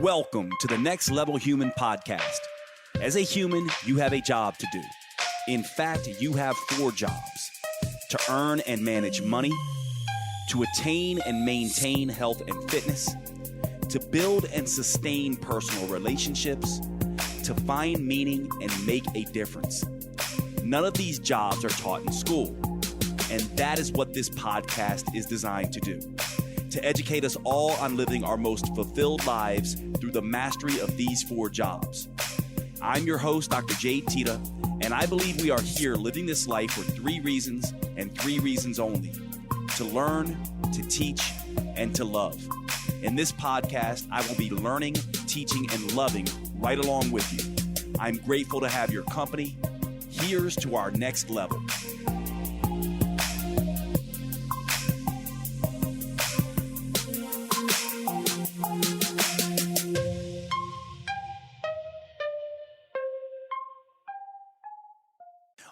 Welcome to the Next Level Human podcast. As a human, you have a job to do. In fact, you have 4 jobs: to earn and manage money, to attain and maintain health and fitness, to build and sustain personal relationships, to find meaning and make a difference. None of these jobs are taught in school, and that is what this podcast is designed to do. To educate us all on living our most fulfilled lives through the mastery of these 4 jobs. I'm your host, Dr. Jade Teta, and I believe we are here living this life for 3 reasons and 3 reasons only: to learn, to teach, and to love. In this podcast, I will be learning, teaching, and loving right along with you. I'm grateful to have your company. Here's to our next level.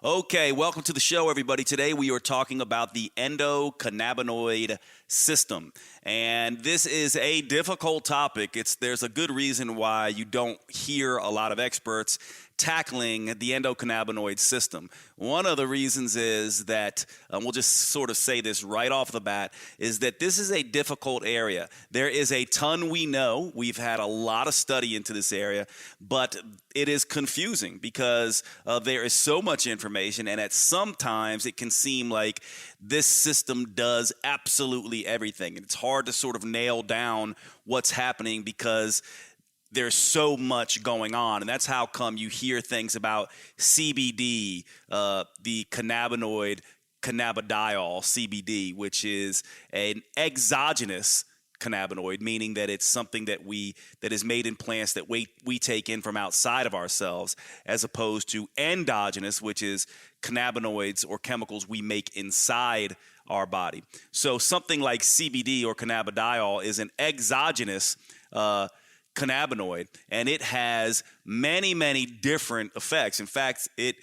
Okay, welcome to the show, everybody. Today we are talking about the endocannabinoid system, and this is a difficult topic. There's a good reason why you don't hear a lot of experts tackling the endocannabinoid system. One of the reasons is that, we'll just sort of say this right off the bat, is that this is a difficult area. There is a ton we know. We've had a lot of study into this area, but it is confusing because there is so much information, and at sometimes it can seem like this system does absolutely everything. And it's hard to sort of nail down what's happening because there's so much going on, and that's how come you hear things about CBD, the cannabinoid, cannabidiol, CBD, which is an exogenous cannabinoid, meaning that it's something that is made in plants that we take in from outside of ourselves, as opposed to endogenous, which is cannabinoids or chemicals we make inside our body. So something like CBD or cannabidiol is an exogenous cannabinoid, and it has many, many different effects. In fact, it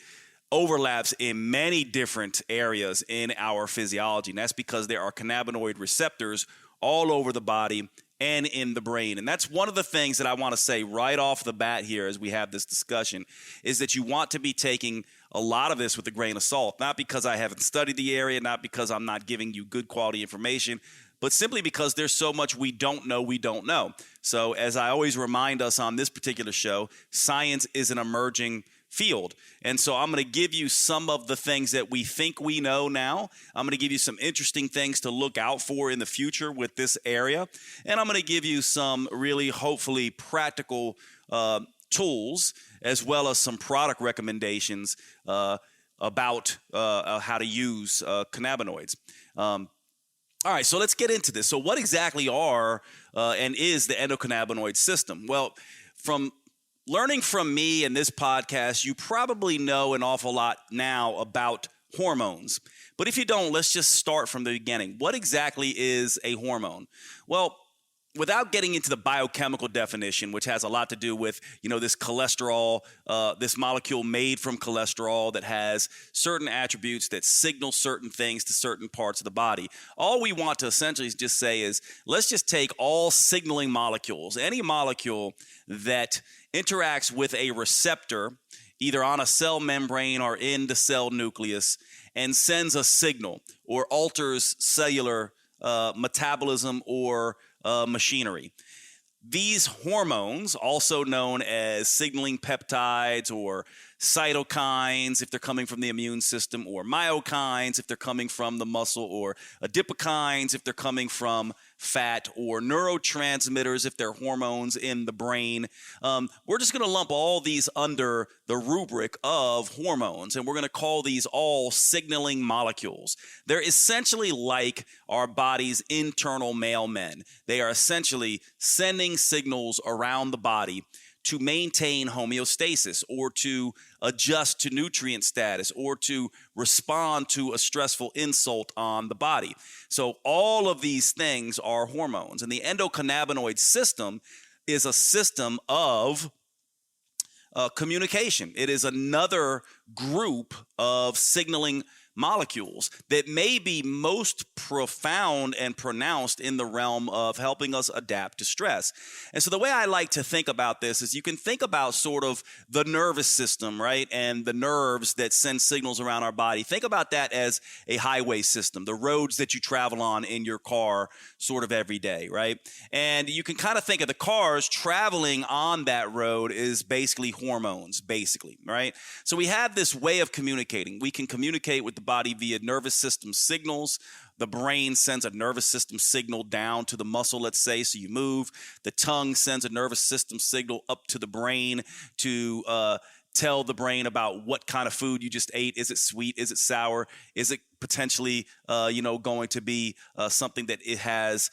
overlaps in many different areas in our physiology, and that's because there are cannabinoid receptors all over the body and in the brain. And that's one of the things that I want to say right off the bat here as we have this discussion, is that you want to be taking a lot of this with a grain of salt, not because I haven't studied the area, not because I'm not giving you good quality information, but simply because there's so much we don't know. So as I always remind us on this particular show, science is an emerging field. And so I'm going to give you some of the things that we think we know now. I'm going to give you some interesting things to look out for in the future with this area. And I'm going to give you some really, hopefully, practical tools, as well as some product recommendations about how to use cannabinoids. All right, so let's get into this. So what exactly are and is the endocannabinoid system? Well, from learning from me in this podcast, you probably know an awful lot now about hormones. But if you don't, let's just start from the beginning. What exactly is a hormone? Well, without getting into the biochemical definition, which has a lot to do with, this cholesterol, this molecule made from cholesterol that has certain attributes that signal certain things to certain parts of the body. All we want to essentially just say is, let's just take all signaling molecules, any molecule that interacts with a receptor, either on a cell membrane or in the cell nucleus, and sends a signal or alters cellular metabolism or machinery. These hormones, also known as signaling peptides or cytokines if they're coming from the immune system, or myokines if they're coming from the muscle, or adipokines if they're coming from fat, or neurotransmitters if they're hormones in the brain. We're just going to lump all these under the rubric of hormones, and we're going to call these all signaling molecules. They're essentially like our body's internal mailmen. They are essentially sending signals around the body to maintain homeostasis, or to adjust to nutrient status, or to respond to a stressful insult on the body. So all of these things are hormones. And the endocannabinoid system is a system of communication. It is another group of signaling molecules that may be most profound and pronounced in the realm of helping us adapt to stress. And so the way I like to think about this is you can think about sort of the nervous system, right? And the nerves that send signals around our body. Think about that as a highway system, the roads that you travel on in your car sort of every day, right? And you can kind of think of the cars traveling on that road is basically hormones, basically, right? So we have this way of communicating. We can communicate with the body via nervous system signals. The brain sends a nervous system signal down to the muscle, let's say, so you move. The tongue sends a nervous system signal up to the brain to tell the brain about what kind of food you just ate. Is it sweet? Is it sour? Is it potentially, going to be something that it has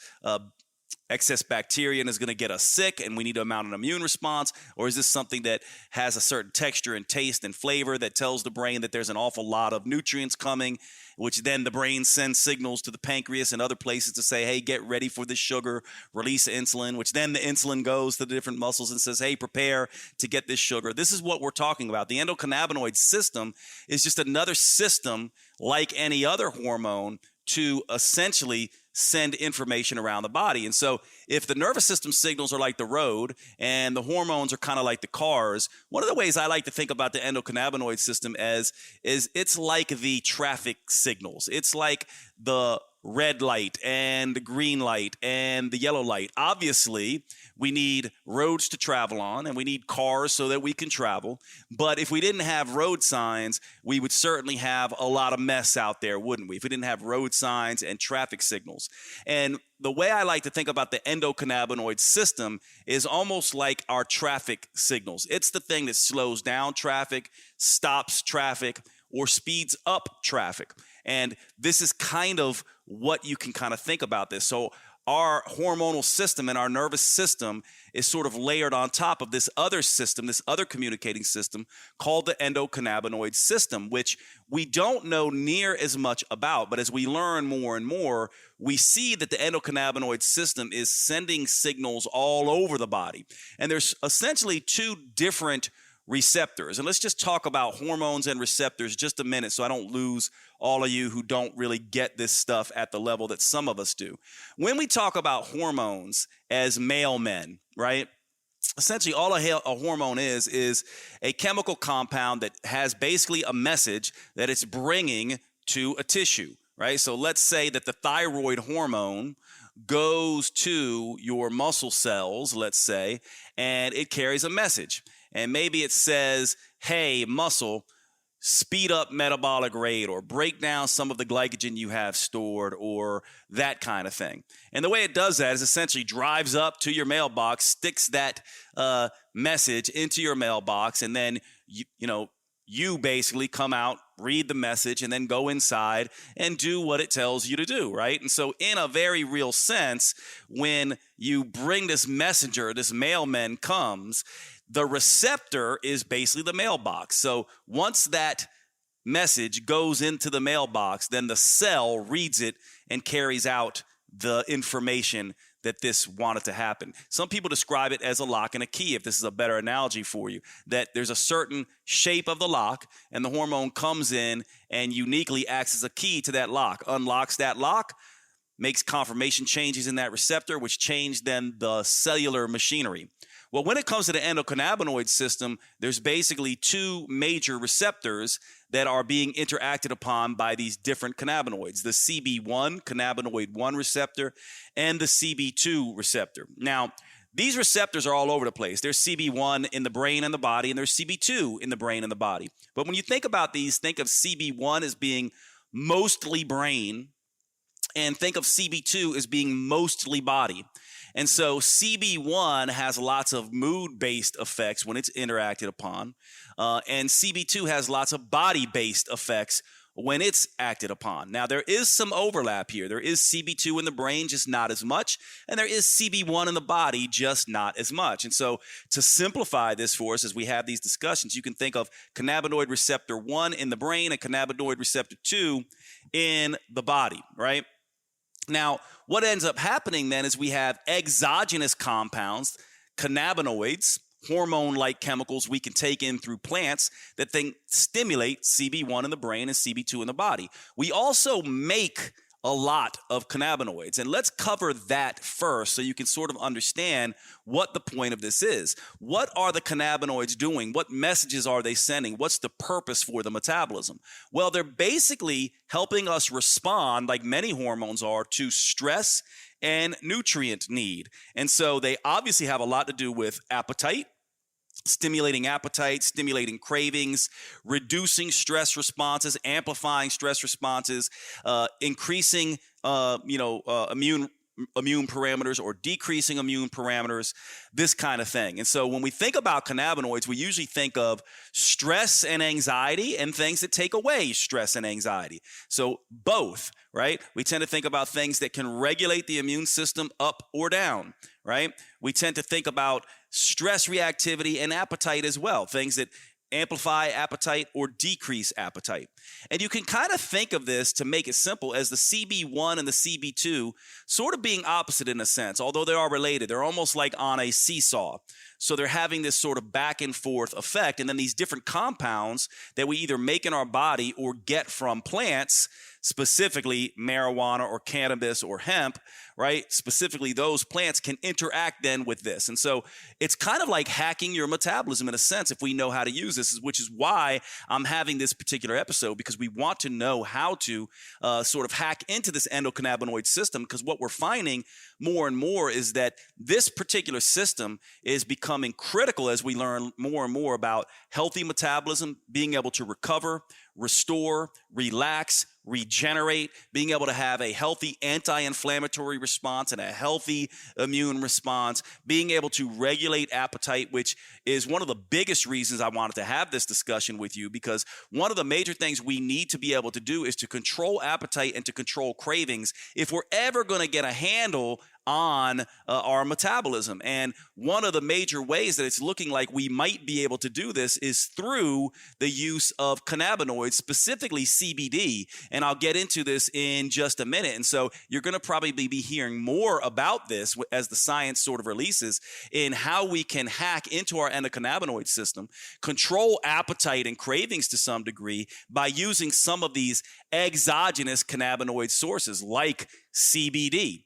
excess bacteria and is going to get us sick and we need to mount an immune response? Or is this something that has a certain texture and taste and flavor that tells the brain that there's an awful lot of nutrients coming, which then the brain sends signals to the pancreas and other places to say, hey, get ready for this sugar, release insulin, which then the insulin goes to the different muscles and says, hey, prepare to get this sugar. This is what we're talking about. The endocannabinoid system is just another system like any other hormone to essentially send information around the body. And so if the nervous system signals are like the road and the hormones are kind of like the cars, one of the ways I like to think about the endocannabinoid system is it's like the traffic signals. It's like the red light and the green light and the yellow light. Obviously, we need roads to travel on and we need cars so that we can travel. But if we didn't have road signs, we would certainly have a lot of mess out there, wouldn't we? If we didn't have road signs and traffic signals. And the way I like to think about the endocannabinoid system is almost like our traffic signals. It's the thing that slows down traffic, stops traffic, or speeds up traffic. And this is kind of what you can kind of think about this. So our hormonal system and our nervous system is sort of layered on top of this other system, this other communicating system called the endocannabinoid system, which we don't know near as much about. But as we learn more and more, we see that the endocannabinoid system is sending signals all over the body. And there's essentially two different receptors. And let's just talk about hormones and receptors just a minute so I don't lose all of you who don't really get this stuff at the level that some of us do. When we talk about hormones as male men, right? Essentially all a hormone is a chemical compound that has basically a message that it's bringing to a tissue, right? So let's say that the thyroid hormone goes to your muscle cells, let's say, and it carries a message. And maybe it says, hey, muscle, speed up metabolic rate or break down some of the glycogen you have stored or that kind of thing. And the way it does that is essentially drives up to your mailbox, sticks that message into your mailbox, and then, you basically come out, read the message, and then go inside and do what it tells you to do, right? And so in a very real sense, when you bring this messenger, this mailman comes, the receptor is basically the mailbox. So once that message goes into the mailbox, then the cell reads it and carries out the information that this wanted to happen. Some people describe it as a lock and a key, if this is a better analogy for you, that there's a certain shape of the lock and the hormone comes in and uniquely acts as a key to that lock, unlocks that lock, makes confirmation changes in that receptor, which change then the cellular machinery. Well, when it comes to the endocannabinoid system, there's basically two major receptors that are being interacted upon by these different cannabinoids, the CB1, cannabinoid 1 receptor, and the CB2 receptor. Now, these receptors are all over the place. There's CB1 in the brain and the body, and there's CB2 in the brain and the body. But when you think about these, think of CB1 as being mostly brain, and think of CB2 as being mostly body. And so CB1 has lots of mood-based effects when it's interacted upon, and CB2 has lots of body-based effects when it's acted upon. Now, there is some overlap here. There is CB2 in the brain, just not as much, and there is CB1 in the body, just not as much. And so to simplify this for us as we have these discussions, you can think of cannabinoid receptor 1 in the brain and cannabinoid receptor 2 in the body, right? Now, what ends up happening then is we have exogenous compounds, cannabinoids, hormone-like chemicals we can take in through plants that then stimulate CB1 in the brain and CB2 in the body. We also make a lot of cannabinoids. And let's cover that first so you can sort of understand what the point of this is. What are the cannabinoids doing? What messages are they sending? What's the purpose for the metabolism? Well, they're basically helping us respond, like many hormones are, to stress and nutrient need. And so they obviously have a lot to do with appetite, stimulating appetite, stimulating cravings, reducing stress responses, amplifying stress responses, increasing immune parameters or decreasing immune parameters, this kind of thing. And so when we think about cannabinoids, we usually think of stress and anxiety and things that take away stress and anxiety. So both, right? We tend to think about things that can regulate the immune system up or down, right? We tend to think about stress reactivity and appetite as well, things that amplify appetite or decrease appetite. And you can kind of think of this, to make it simple, as the CB1 and the CB2 sort of being opposite in a sense, although they are related. They're almost like on a seesaw. So they're having this sort of back and forth effect. And then these different compounds that we either make in our body or get from plants, specifically marijuana or cannabis or hemp, right? Specifically, those plants can interact then with this. And so it's kind of like hacking your metabolism in a sense if we know how to use this, which is why I'm having this particular episode, because we want to know how to sort of hack into this endocannabinoid system, because what we're finding more and more is that this particular system is becoming critical as we learn more and more about healthy metabolism, being able to recover, restore, relax, regenerate, being able to have a healthy anti-inflammatory response and a healthy immune response, being able to regulate appetite, which is one of the biggest reasons I wanted to have this discussion with you, because one of the major things we need to be able to do is to control appetite and to control cravings if we're ever going to get a handle on our metabolism. And one of the major ways that it's looking like we might be able to do this is through the use of cannabinoids, specifically CBD. And I'll get into this in just a minute. And so you're going to probably be hearing more about this as the science sort of releases, in how we can hack into our endocannabinoid system, control appetite and cravings to some degree by using some of these exogenous cannabinoid sources like CBD,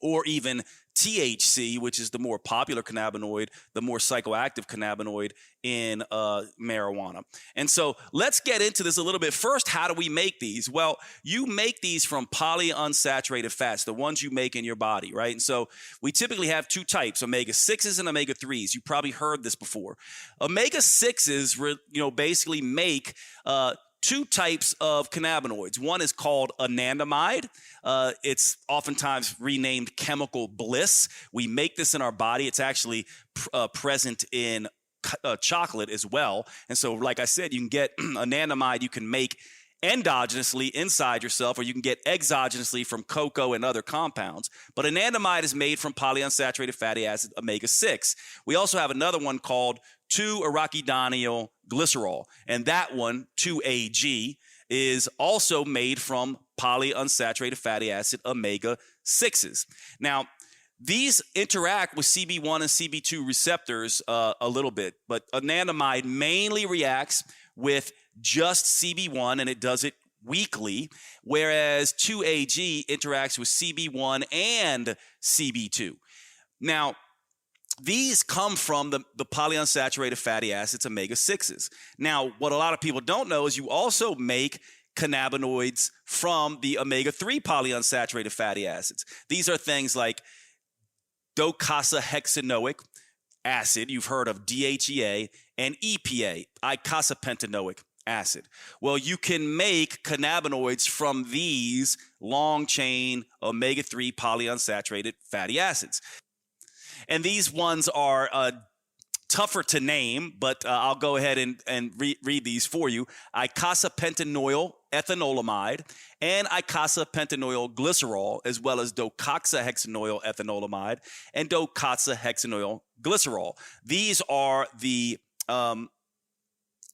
or even THC, which is the more popular cannabinoid, the more psychoactive cannabinoid in marijuana. And so let's get into this a little bit. First, how do we make these? Well, you make these from polyunsaturated fats, the ones you make in your body, right? And so we typically have two types, omega-6s and omega-3s. You probably heard this before. Omega-6s, basically make two types of cannabinoids. One is called anandamide. It's oftentimes renamed chemical bliss. We make this in our body. It's actually present in chocolate as well. And so, like I said, you can get anandamide you can make endogenously inside yourself, or you can get exogenously from cocoa and other compounds. But anandamide is made from polyunsaturated fatty acid omega-6. We also have another one called 2-arachidonyl glycerol, and that one, 2-AG, is also made from polyunsaturated fatty acid omega-6s. Now, these interact with CB1 and CB2 receptors a little bit, but anandamide mainly reacts with just CB1, and it does it weakly, whereas 2-AG interacts with CB1 and CB2. Now, these come from the polyunsaturated fatty acids, omega-6s. Now, what a lot of people don't know is you also make cannabinoids from the omega-3 polyunsaturated fatty acids. These are things like docosahexaenoic acid, you've heard of DHEA, and EPA, eicosapentaenoic acid. Well, you can make cannabinoids from these long-chain omega-3 polyunsaturated fatty acids. And these ones are tougher to name, but I'll go ahead and read these for you. Eicosapentaenoyl ethanolamide and eicosapentaenoyl glycerol, as well as docoxahexaenoyl ethanolamide and docoxahexaenoyl glycerol. These are the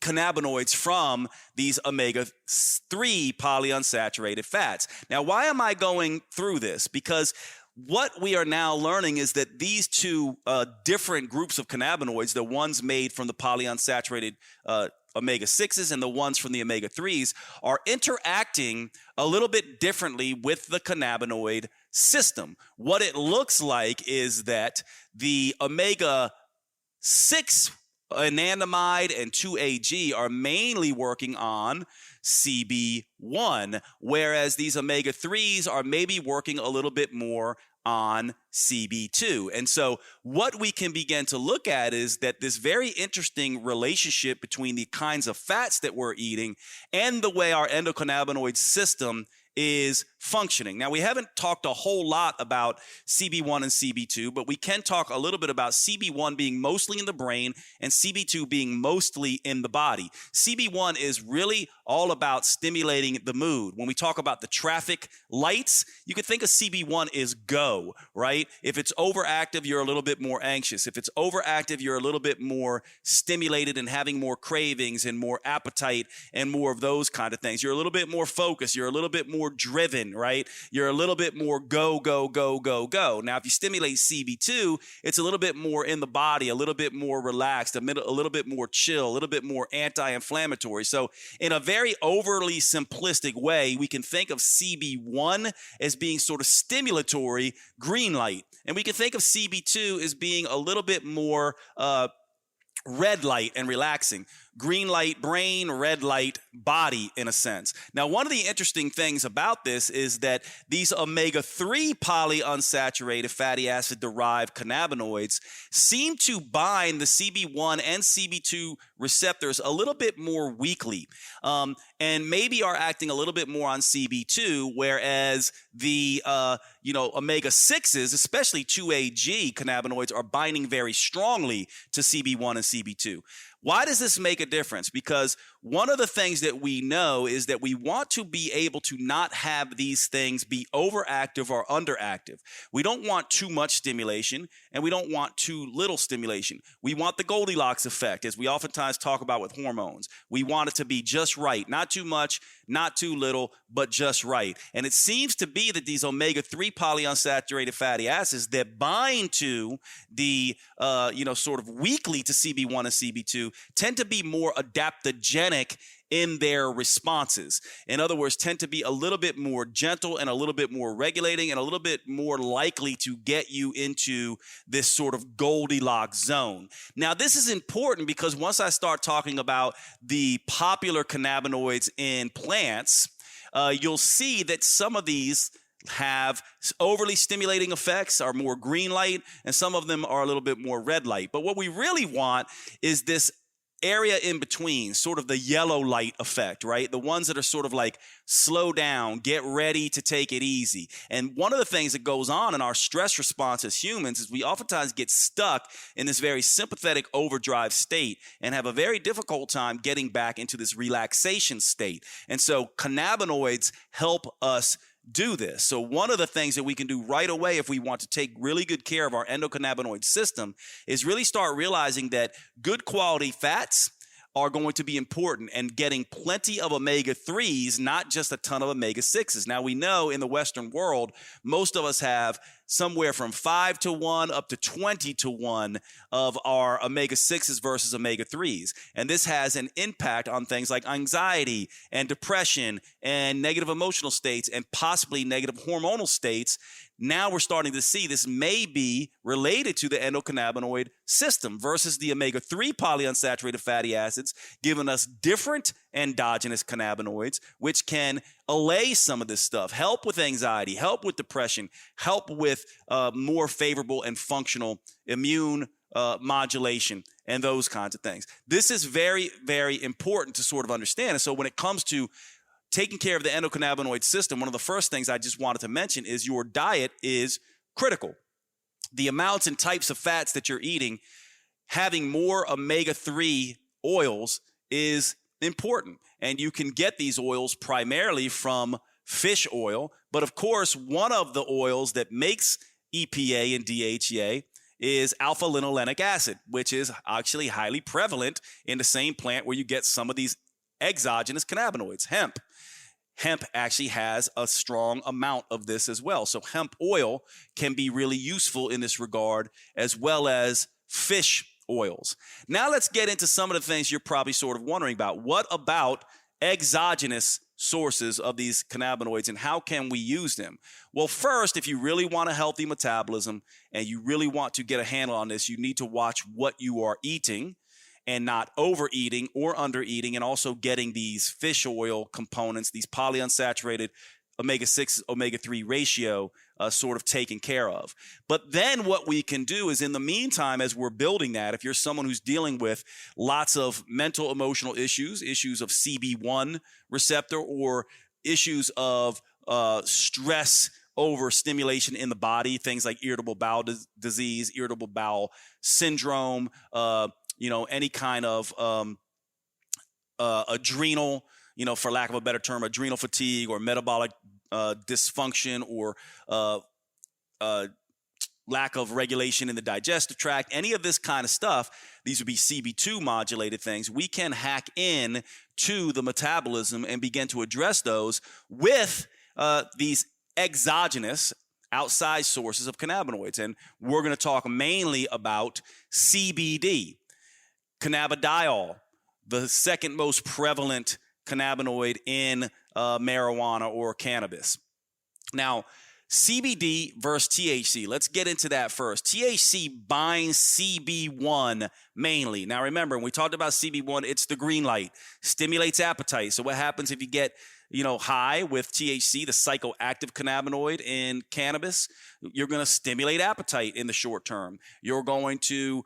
cannabinoids from these omega-3 polyunsaturated fats. Now, why am I going through this? Because What we are now learning is that these two different groups of cannabinoids, the ones made from the polyunsaturated omega-6s and the ones from the omega-3s, are interacting a little bit differently with the cannabinoid system. What it looks like is that the omega-6 anandamide and 2-AG are mainly working on CB1, whereas these omega-3s are maybe working a little bit more on CB2. And so what we can begin to look at is that this very interesting relationship between the kinds of fats that we're eating and the way our endocannabinoid system is functioning. Now, we haven't talked a whole lot about CB1 and CB2, but we can talk a little bit about CB1 being mostly in the brain and CB2 being mostly in the body. CB1 is really all about stimulating the mood. When we talk about the traffic lights, you can think of CB1 as go, right? If it's overactive, you're a little bit more anxious. If it's overactive, you're a little bit more stimulated and having more cravings and more appetite and more of those kind of things. You're a little bit more focused. You're a little bit more driven, right? You're a little bit more go, go, go, go, go. Now, if you stimulate CB2, it's a little bit more in the body, a little bit more relaxed, a little bit more chill, a little bit more anti-inflammatory. So in a very overly simplistic way, we can think of CB1 as being sort of stimulatory green light. And we can think of CB2 as being a little bit more red light and relaxing. Green light brain, red light body, in a sense. Now, one of the interesting things about this is that these omega-3 polyunsaturated fatty acid derived cannabinoids seem to bind the CB1 and CB2 receptors a little bit more weakly, and maybe are acting a little bit more on CB2, whereas the omega-6s, especially 2-AG cannabinoids, are binding very strongly to CB1 and CB2. Why does this make a difference? Because one of the things that we know is that we want to be able to not have these things be overactive or underactive. We don't want too much stimulation, and we don't want too little stimulation. We want the Goldilocks effect, as we oftentimes talk about with hormones. We want it to be just right, not too much, not too little, but just right. And it seems to be that these omega-3 polyunsaturated fatty acids that bind to the, sort of weakly to CB1 and CB2 tend to be more adaptogenic in their responses. In other words, tend to be a little bit more gentle and a little bit more regulating and a little bit more likely to get you into this sort of Goldilocks zone. Now, this is important because once I start talking about the popular cannabinoids in plants, you'll see that some of these have overly stimulating effects, are more green light, and some of them are a little bit more red light. But what we really want is this area in between, sort of the yellow light effect, right? The ones that are sort of like slow down, get ready to take it easy. And one of the things that goes on in our stress response as humans is we oftentimes get stuck in this very sympathetic overdrive state and have a very difficult time getting back into this relaxation state. And so cannabinoids help us do this. So one of the things that we can do right away if we want to take really good care of our endocannabinoid system is really start realizing that good quality fats are going to be important, and getting plenty of omega-3s, not just a ton of omega-6s. Now, we know in the Western world, most of us have somewhere from 5-to-1 up to 20-to-1 of our omega-6s versus omega-3s. And this has an impact on things like anxiety and depression and negative emotional states and possibly negative hormonal states. Now we're starting to see this may be related to the endocannabinoid system versus the omega-3 polyunsaturated fatty acids, giving us different endogenous cannabinoids, which can allay some of this stuff, help with anxiety, help with depression, help with more favorable and functional immune modulation and those kinds of things. This is very, very important to sort of understand. And so when it comes to taking care of the endocannabinoid system, one of the first things I just wanted to mention is your diet is critical. The amounts and types of fats that you're eating, having more omega-3 oils is important. And you can get these oils primarily from fish oil. But of course, one of the oils that makes EPA and DHEA is alpha-linolenic acid, which is actually highly prevalent in the same plant where you get some of these exogenous cannabinoids, hemp. hemp actually has a strong amount of this as well. So hemp oil can be really useful in this regard, as well as fish oils. Now let's get into some of the things you're probably sort of wondering about. What about exogenous sources of these cannabinoids, and how can we use them? Well, first, if you really want a healthy metabolism and you really want to get a handle on this, you need to watch what you are eating and not overeating or undereating, and also getting these fish oil components, these polyunsaturated omega-6, omega-3 ratio sort of taken care of. But then what we can do is, in the meantime, as we're building that, if you're someone who's dealing with lots of mental, emotional issues of CB1 receptor, or issues of stress over stimulation in the body, things like irritable bowel disease, irritable bowel syndrome, any kind of adrenal, for lack of a better term, adrenal fatigue, or metabolic dysfunction, or lack of regulation in the digestive tract, any of this kind of stuff, these would be CB2 modulated things. We can hack in to the metabolism and begin to address those with these exogenous outside sources of cannabinoids. And we're going to talk mainly about CBD, cannabidiol, the second most prevalent cannabinoid in marijuana or cannabis. Now, CBD versus THC. Let's get into that first. THC binds CB1 mainly. Now, remember, when we talked about CB1, it's the green light, stimulates appetite. So what happens if you get high with THC, the psychoactive cannabinoid in cannabis? You're going to stimulate appetite in the short term. You're going to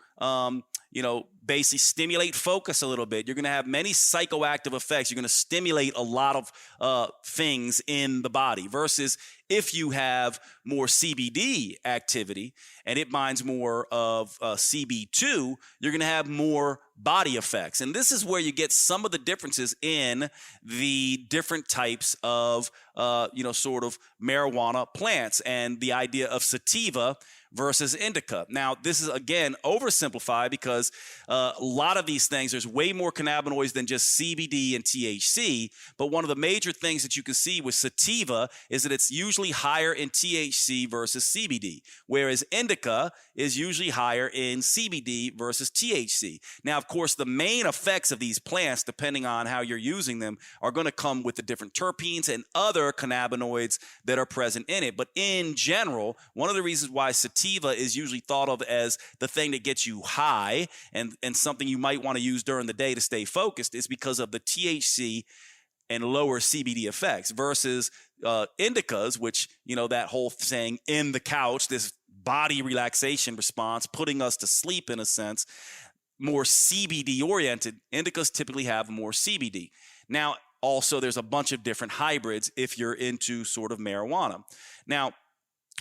basically stimulate focus a little bit. You're going to have many psychoactive effects. You're going to stimulate a lot of things in the body, versus if you have more CBD activity and it binds more of CB2, you're going to have more body effects. And this is where you get some of the differences in the different types of, sort of marijuana plants, and the idea of sativa versus indica. Now, this is, again, oversimplified, because a lot of these things, there's way more cannabinoids than just CBD and THC. But one of the major things that you can see with sativa is that it's usually higher in THC versus CBD, whereas indica is usually higher in CBD versus THC. Now, of course, the main effects of these plants, depending on how you're using them, are going to come with the different terpenes and other cannabinoids that are present in it. But in general, one of the reasons why sativa is usually thought of as the thing that gets you high, and something you might want to use during the day to stay focused, is because of the THC and lower CBD effects, versus indicas, which, that whole saying, in the couch, this body relaxation response, putting us to sleep in a sense, more CBD oriented. Indicas typically have more CBD. Now, also, there's a bunch of different hybrids if you're into sort of marijuana. Now,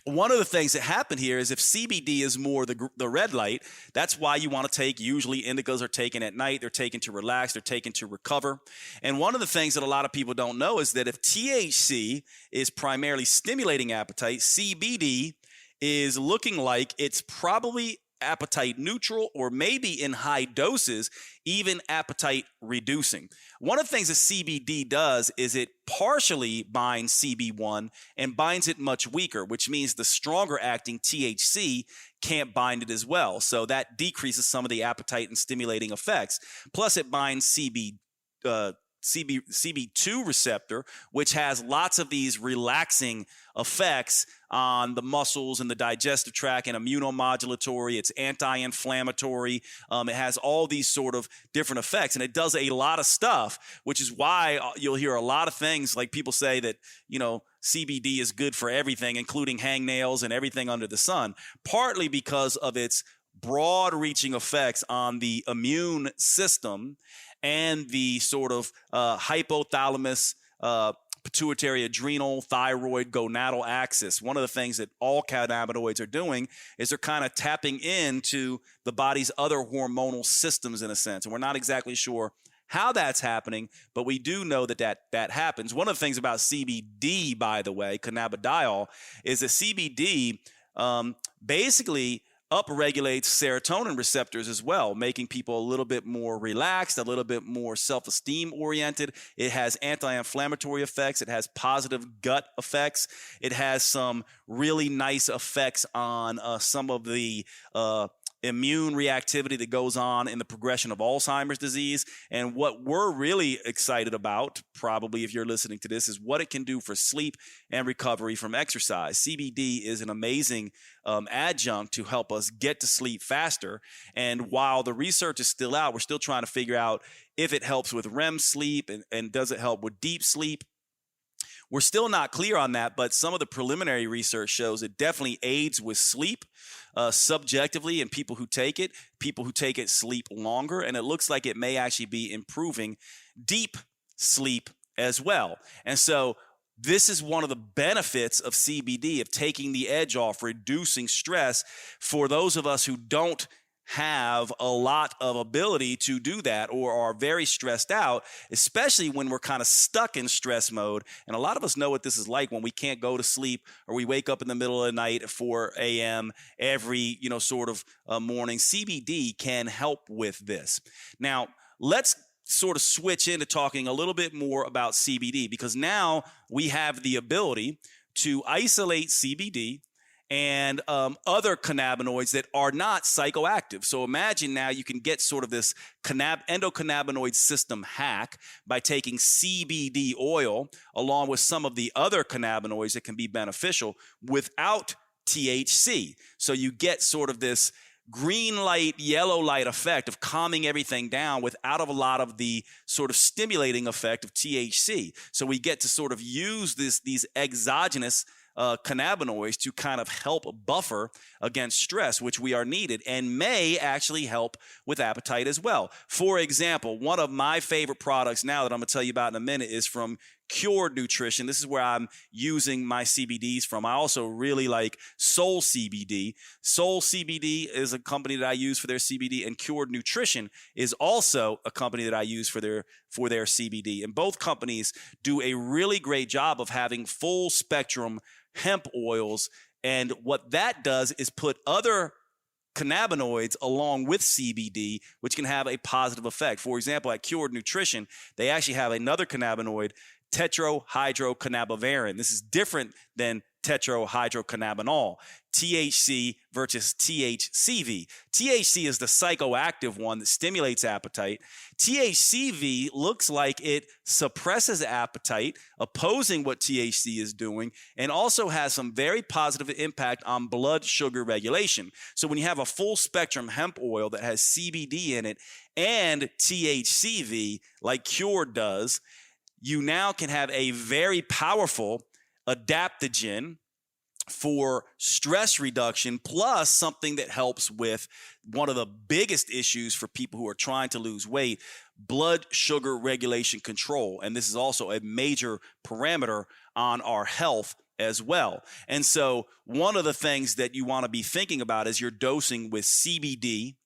one of the things that happen here is, if CBD is more the red light, that's why you want to take, usually indicas are taken at night, they're taken to relax, they're taken to recover. And one of the things that a lot of people don't know is that if THC is primarily stimulating appetite, CBD is looking like it's probably appetite neutral, or maybe in high doses, even appetite reducing. One of the things that CBD does is it partially binds CB1 and binds it much weaker, which means the stronger acting THC can't bind it as well. So that decreases some of the appetite and stimulating effects. Plus, it binds CB2 receptor, which has lots of these relaxing effects on the muscles and the digestive tract, and immunomodulatory. It's anti-inflammatory. It has all these sort of different effects, and it does a lot of stuff, which is why you'll hear a lot of things like people say that, CBD is good for everything, including hangnails and everything under the sun, partly because of its broad-reaching effects on the immune system and the sort of hypothalamus, pituitary, adrenal, thyroid, gonadal axis. One of the things that all cannabinoids are doing is they're kind of tapping into the body's other hormonal systems in a sense. And we're not exactly sure how that's happening, but we do know that happens. One of the things about CBD, by the way, cannabidiol, is that CBD basically upregulates serotonin receptors as well, making people a little bit more relaxed, a little bit more self-esteem oriented. It has anti-inflammatory effects. It has positive gut effects. It has some really nice effects on some of the immune reactivity that goes on in the progression of Alzheimer's disease. And what we're really excited about, probably if you're listening to this, is what it can do for sleep and recovery from exercise. CBD is an amazing adjunct to help us get to sleep faster. And while the research is still out, we're still trying to figure out if it helps with REM sleep and does it help with deep sleep. We're still not clear on that, but some of the preliminary research shows it definitely aids with sleep subjectively in people who take it. People who take it sleep longer, and it looks like it may actually be improving deep sleep as well. And so this is one of the benefits of CBD, of taking the edge off, reducing stress for those of us who don't have a lot of ability to do that or are very stressed out, especially when we're kind of stuck in stress mode. And a lot of us know what this is like when we can't go to sleep or we wake up in the middle of the night at 4 a.m. every, morning. CBD can help with this. Now, let's sort of switch into talking a little bit more about CBD, because now we have the ability to isolate CBD and other cannabinoids that are not psychoactive. So imagine now you can get sort of this endocannabinoid system hack by taking CBD oil along with some of the other cannabinoids that can be beneficial without THC. So you get sort of this green light, yellow light effect of calming everything down without a lot of the sort of stimulating effect of THC. So we get to sort of use these exogenous cannabinoids to kind of help buffer against stress, which we are needed, and may actually help with appetite as well. For example, one of my favorite products now that I'm going to tell you about in a minute is from Cured Nutrition. This is where I'm using my CBDs from. I also really like Soul CBD. Soul CBD is a company that I use for their CBD, and Cured Nutrition is also a company that I use for their CBD. And both companies do a really great job of having full spectrum hemp oils. And what that does is put other cannabinoids along with CBD, which can have a positive effect. For example, at Cured Nutrition, they actually have another cannabinoid, tetrahydrocannabinol. This is different than tetrahydrocannabinol, THC versus THCV. THC is the psychoactive one that stimulates appetite. THCV looks like it suppresses appetite, opposing what THC is doing, and also has some very positive impact on blood sugar regulation. So when you have a full spectrum hemp oil that has CBD in it and THCV, like Cured does, you now can have a very powerful adaptogen for stress reduction, plus something that helps with one of the biggest issues for people who are trying to lose weight, blood sugar regulation control. And this is also a major parameter on our health as well. And so one of the things that you want to be thinking about as you're dosing with CBD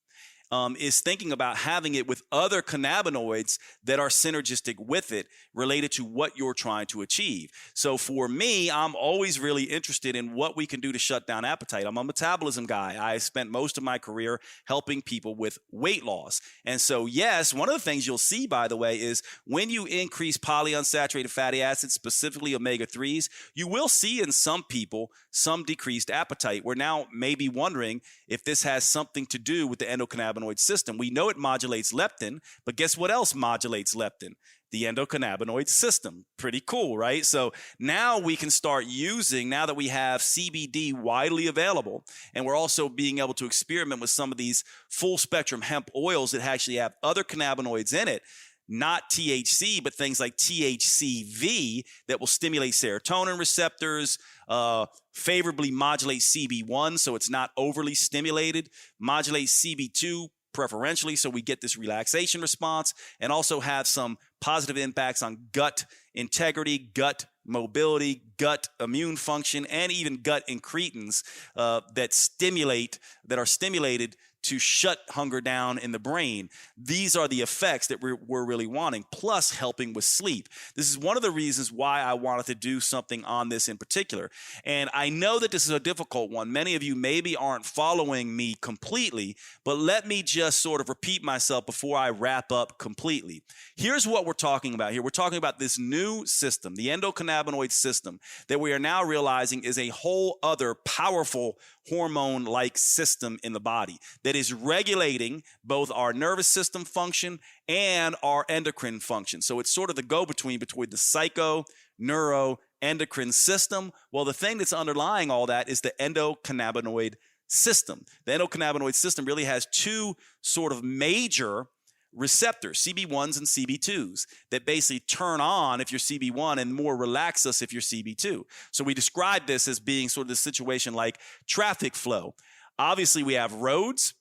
is thinking about having it with other cannabinoids that are synergistic with it related to what you're trying to achieve. So for me, I'm always really interested in what we can do to shut down appetite. I'm a metabolism guy. I spent most of my career helping people with weight loss. And so, yes, one of the things you'll see, by the way, is when you increase polyunsaturated fatty acids, specifically omega-3s, you will see in some people some decreased appetite. We're now maybe wondering if this has something to do with the endocannabinoid system. We know it modulates leptin, but guess what else modulates leptin? The endocannabinoid system. Pretty cool, right? So now we can start using, now that we have CBD widely available, and we're also being able to experiment with some of these full spectrum hemp oils that actually have other cannabinoids in it, not THC, but things like THCV that will stimulate serotonin receptors, favorably modulate CB1 so it's not overly stimulated, modulate CB2 preferentially so we get this relaxation response, and also have some positive impacts on gut integrity, gut mobility, gut immune function, and even gut incretins that are stimulated to shut hunger down in the brain. These are the effects that we're really wanting, plus helping with sleep. This is one of the reasons why I wanted to do something on this in particular. And I know that this is a difficult one. Many of you maybe aren't following me completely, but let me just sort of repeat myself before I wrap up completely. Here's what we're talking about here. We're talking about this new system, the endocannabinoid system, that we are now realizing is a whole other powerful hormone-like system in the body that is regulating both our nervous system function and our endocrine function. So it's sort of the go-between between the psycho, neuro, endocrine system. Well, the thing that's underlying all that is the endocannabinoid system. The endocannabinoid system really has two sort of major receptors, CB1s and CB2s, that basically turn on if you're CB1 and more relax us if you're CB2. So we describe this as being sort of this situation like traffic flow. Obviously, we have roads.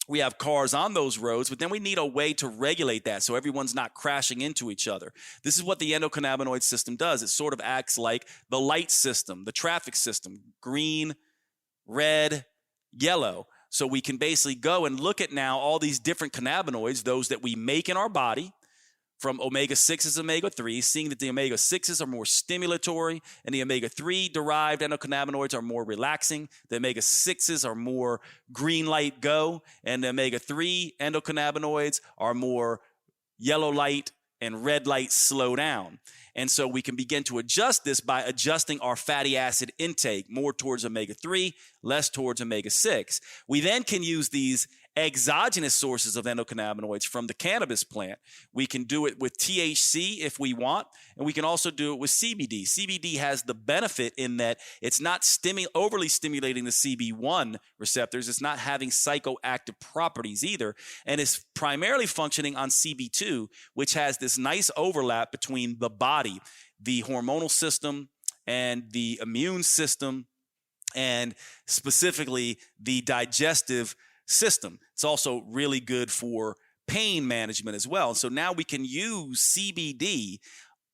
We have cars on those roads, but then we need a way to regulate that so everyone's not crashing into each other. This is what the endocannabinoid system does. It sort of acts like the light system, the traffic system, green, red, yellow. So we can basically go and look at now all these different cannabinoids, those that we make in our body, from omega-6s, omega-3s, seeing that the omega-6s are more stimulatory and the omega-3 derived endocannabinoids are more relaxing. The omega-6s are more green light go, and the omega-3 endocannabinoids are more yellow light and red light slow down. And so we can begin to adjust this by adjusting our fatty acid intake more towards omega-3, less towards omega-6. We then can use these exogenous sources of endocannabinoids from the cannabis plant. We can do it with THC if we want, and we can also do it with CBD. CBD has the benefit in that it's not overly stimulating the CB1 receptors. It's not having psychoactive properties either, and it's primarily functioning on CB2, which has this nice overlap between the body, the hormonal system, and the immune system, and specifically the digestive system. It's also really good for pain management as well. So now we can use CBD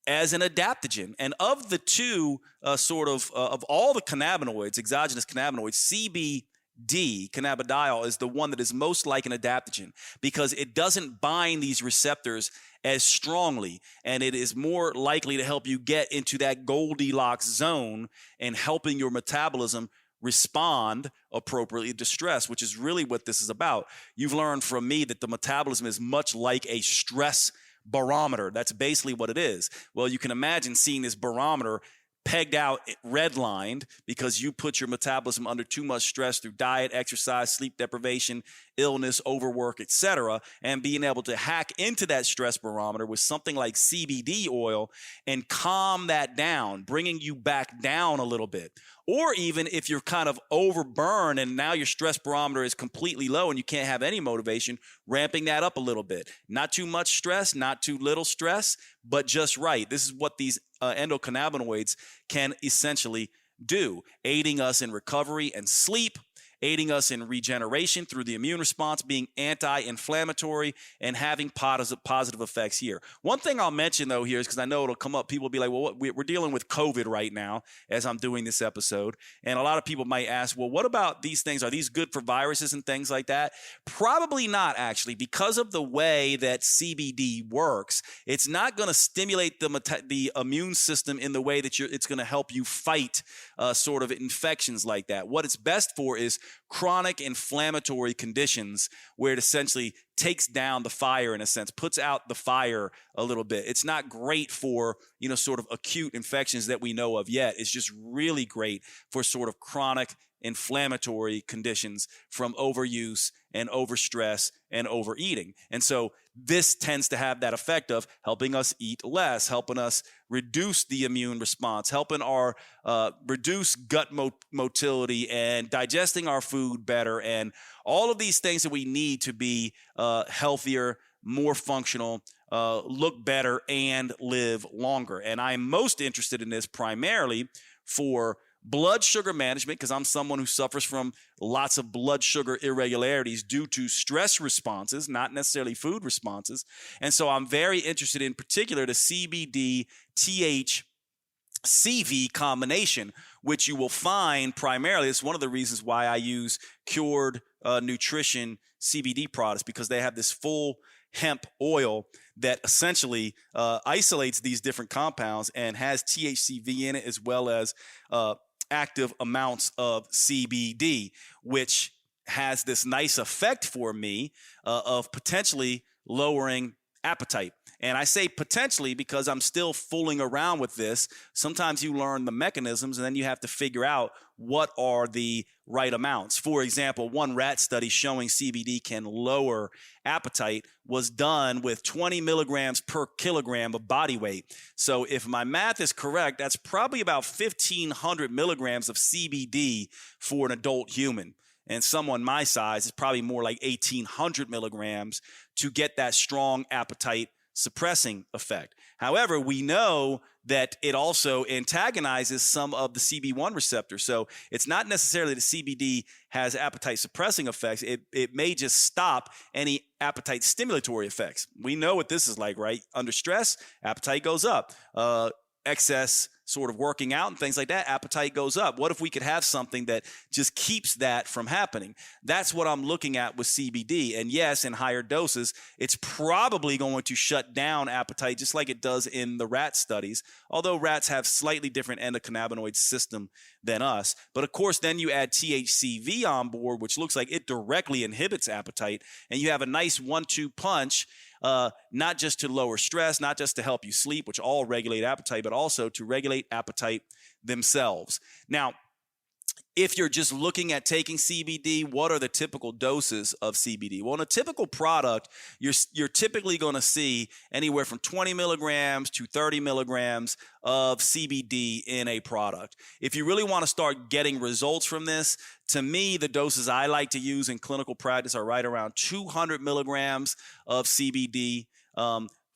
as an adaptogen. And of the two of all the cannabinoids, exogenous cannabinoids, CBD, cannabidiol, is the one that is most like an adaptogen because it doesn't bind these receptors as strongly, and it is more likely to help you get into that Goldilocks zone and helping your metabolism respond appropriately to stress, which is really what this is about. You've learned from me that the metabolism is much like a stress barometer. That's basically what it is. Well, you can imagine seeing this barometer pegged out, redlined, because you put your metabolism under too much stress through diet, exercise, sleep deprivation, illness, overwork, etc., and being able to hack into that stress barometer with something like CBD oil and calm that down, bringing you back down a little bit. Or even if you're kind of overburned and now your stress barometer is completely low and you can't have any motivation, ramping that up a little bit. Not too much stress, not too little stress, but just right. This is what these endocannabinoids can essentially do, aiding us in recovery and sleep, aiding us in regeneration through the immune response, being anti-inflammatory, and having positive effects here. One thing I'll mention, though, here is because I know it'll come up. People will be like, well, we're dealing with COVID right now as I'm doing this episode. And a lot of people might ask, well, what about these things? Are these good for viruses and things like that? Probably not, actually, because of the way that CBD works. It's not going to stimulate the immune system in the way that it's going to help you fight sort of infections like that. What it's best for is chronic inflammatory conditions where it essentially takes down the fire in a sense, puts out the fire a little bit. It's not great for, sort of acute infections that we know of yet. It's just really great for sort of chronic inflammatory conditions from overuse and overstress and overeating. And so this tends to have that effect of helping us eat less, helping us reduce the immune response, helping our reduce gut motility and digesting our food better, and all of these things that we need to be healthier, more functional, look better, and live longer. And I'm most interested in this primarily for blood sugar management, because I'm someone who suffers from lots of blood sugar irregularities due to stress responses, not necessarily food responses. And so I'm very interested in particular the CBD, THC CV combination, which you will find primarily. It's one of the reasons why I use Cured Nutrition CBD products, because they have this full hemp oil that essentially isolates these different compounds and has THCV in it, as well as active amounts of CBD, which has this nice effect for me of potentially lowering appetite. And I say potentially because I'm still fooling around with this. Sometimes you learn the mechanisms and then you have to figure out what are the right amounts. For example, one rat study showing CBD can lower appetite was done with 20 milligrams per kilogram of body weight. So if my math is correct, that's probably about 1,500 milligrams of CBD for an adult human. And someone my size is probably more like 1,800 milligrams to get that strong appetite suppressing effect. However, we know that it also antagonizes some of the CB1 receptors. So it's not necessarily that CBD has appetite suppressing effects. It may just stop any appetite stimulatory effects. We know what this is like, right? Under stress, appetite goes up. Excess sort of working out and things like that, appetite goes up. What if we could have something that just keeps that from happening? That's what I'm looking at with CBD. And yes, in higher doses, it's probably going to shut down appetite just like it does in the rat studies, although rats have slightly different endocannabinoid system than us. But of course, then you add THCV on board, which looks like it directly inhibits appetite, and you have a nice 1-2 punch. Not just to lower stress, not just to help you sleep, which all regulate appetite, but also to regulate appetite themselves. Now, if you're just looking at taking CBD, what are the typical doses of CBD? Well, in a typical product, you're typically going to see anywhere from 20 milligrams to 30 milligrams of CBD in a product. If you really want to start getting results from this, to me, the doses I like to use in clinical practice are right around 200 milligrams of CBD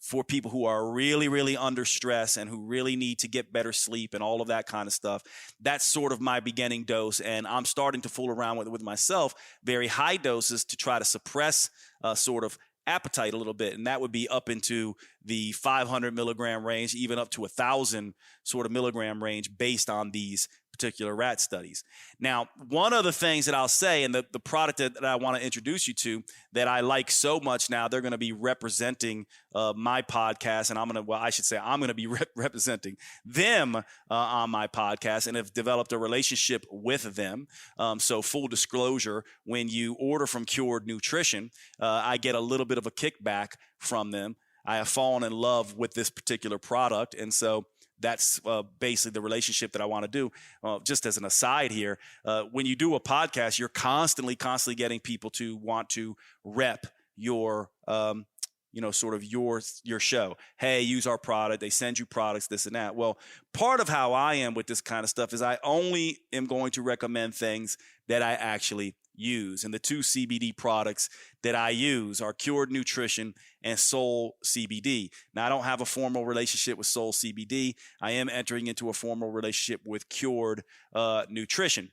for people who are really, really under stress and who really need to get better sleep and all of that kind of stuff. That's sort of my beginning dose, and I'm starting to fool around with myself, very high doses to try to suppress sort of appetite a little bit, and that would be up into the 500 milligram range, even up to 1,000 sort of milligram range based on these particular rat studies. Now, one of the things that I'll say, and the product that I want to introduce you to that I like so much now, they're going to be representing my podcast, and I'm going to be representing them on my podcast and have developed a relationship with them. So full disclosure, when you order from Cured Nutrition, I get a little bit of a kickback from them. I have fallen in love with this particular product, and so that's basically the relationship that I want to do. Just as an aside here, when you do a podcast, you're constantly getting people to want to rep your, sort of your show. Hey, use our product. They send you products, this and that. Well, part of how I am with this kind of stuff is I only am going to recommend things that I actually use. And the two CBD products that I use are Cured Nutrition and Soul CBD. Now, I don't have a formal relationship with Soul CBD. I am entering into a formal relationship with Cured Nutrition.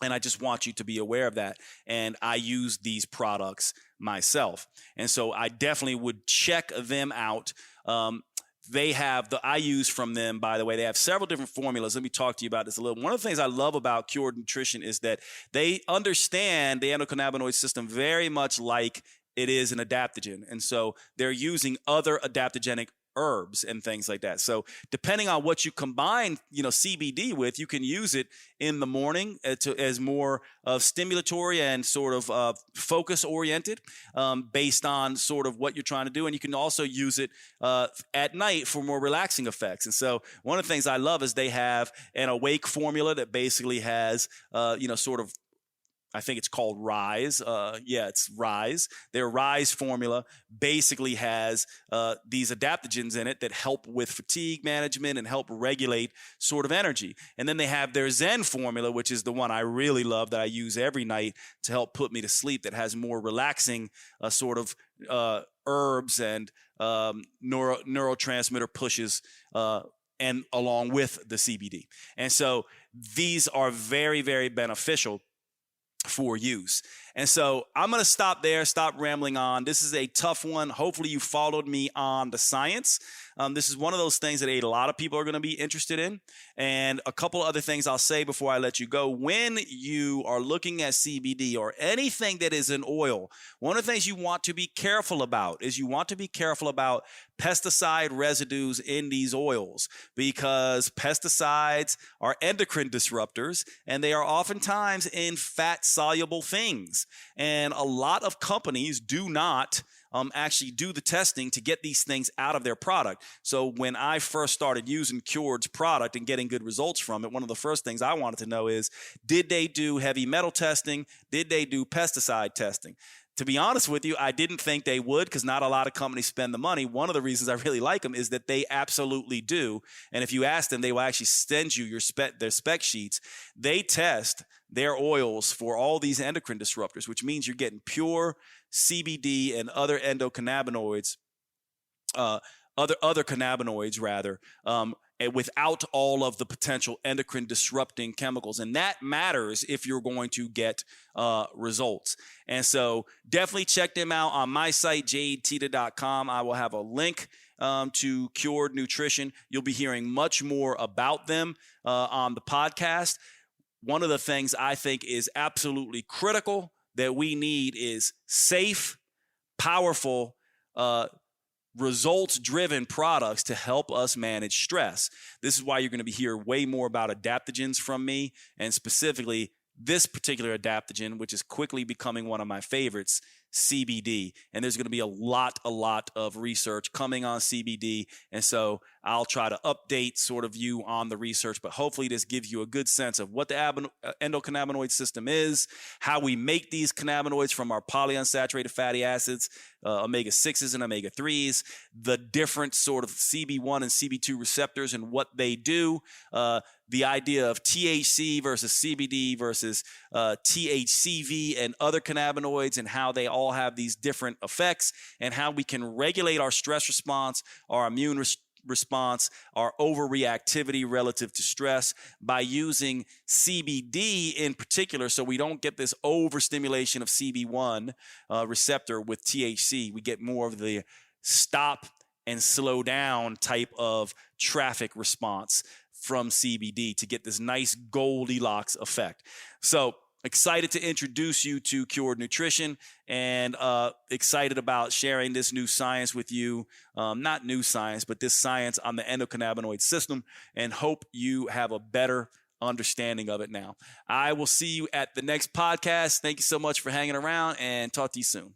And I just want you to be aware of that. And I use these products myself. And so I definitely would check them out. I use from them, by the way, they have several different formulas. Let me talk to you about this a little. One of the things I love about Cured Nutrition is that they understand the endocannabinoid system very much like it is an adaptogen. And so they're using other adaptogenic herbs and things like that. So depending on what you combine, CBD with, you can use it in the morning as more of stimulatory and sort of focus oriented based on sort of what you're trying to do. And you can also use it at night for more relaxing effects. And so one of the things I love is they have an awake formula that basically has, sort of, I think it's called Rise. It's Rise. Their Rise formula basically has these adaptogens in it that help with fatigue management and help regulate sort of energy. And then they have their Zen formula, which is the one I really love that I use every night to help put me to sleep, that has more relaxing sort of herbs and neurotransmitter pushes and along with the CBD. And so these are very, very beneficial for use. And so I'm going to stop there, stop rambling on. This is a tough one. Hopefully you followed me on the science. This is one of those things that a lot of people are going to be interested in. And a couple other things I'll say before I let you go. When you are looking at CBD or anything that is an oil, one of the things you want to be careful about is you want to be careful about pesticide residues in these oils, because pesticides are endocrine disruptors and they are oftentimes in fat-soluble things. And a lot of companies do not actually do the testing to get these things out of their product. So when I first started using Cured's product and getting good results from it, one of the first things I wanted to know is, did they do heavy metal testing? Did they do pesticide testing? To be honest with you, I didn't think they would, because not a lot of companies spend the money. One of the reasons I really like them is that they absolutely do. And if you ask them, they will actually send you their spec sheets. They test their oils for all these endocrine disruptors, which means you're getting pure CBD and other endocannabinoids, other cannabinoids rather, and without all of the potential endocrine disrupting chemicals. And that matters if you're going to get results. And so definitely check them out on my site, JadeTeta.com. I will have a link to Cured Nutrition. You'll be hearing much more about them on the podcast. One of the things I think is absolutely critical that we need is safe, powerful, results-driven products to help us manage stress. This is why you're going to be hearing way more about adaptogens from me, and specifically this particular adaptogen, which is quickly becoming one of my favorites, CBD. And there's going to be a lot of research coming on CBD. And so I'll try to update sort of you on the research, but hopefully this gives you a good sense of what the endocannabinoid system is, how we make these cannabinoids from our polyunsaturated fatty acids, omega-6s and omega-3s, the different sort of CB1 and CB2 receptors and what they do, the idea of THC versus CBD versus THCV and other cannabinoids, and how they all have these different effects, and how we can regulate our stress response, our immune response, our overreactivity relative to stress by using CBD in particular, so we don't get this overstimulation of CB1 receptor with THC. We get more of the stop and slow down type of traffic response from CBD to get this nice Goldilocks effect. So excited to introduce you to Cured Nutrition, and excited about sharing this new science with you. Not new science, but this science on the endocannabinoid system, and hope you have a better understanding of it now. I will see you at the next podcast. Thank you so much for hanging around, and talk to you soon.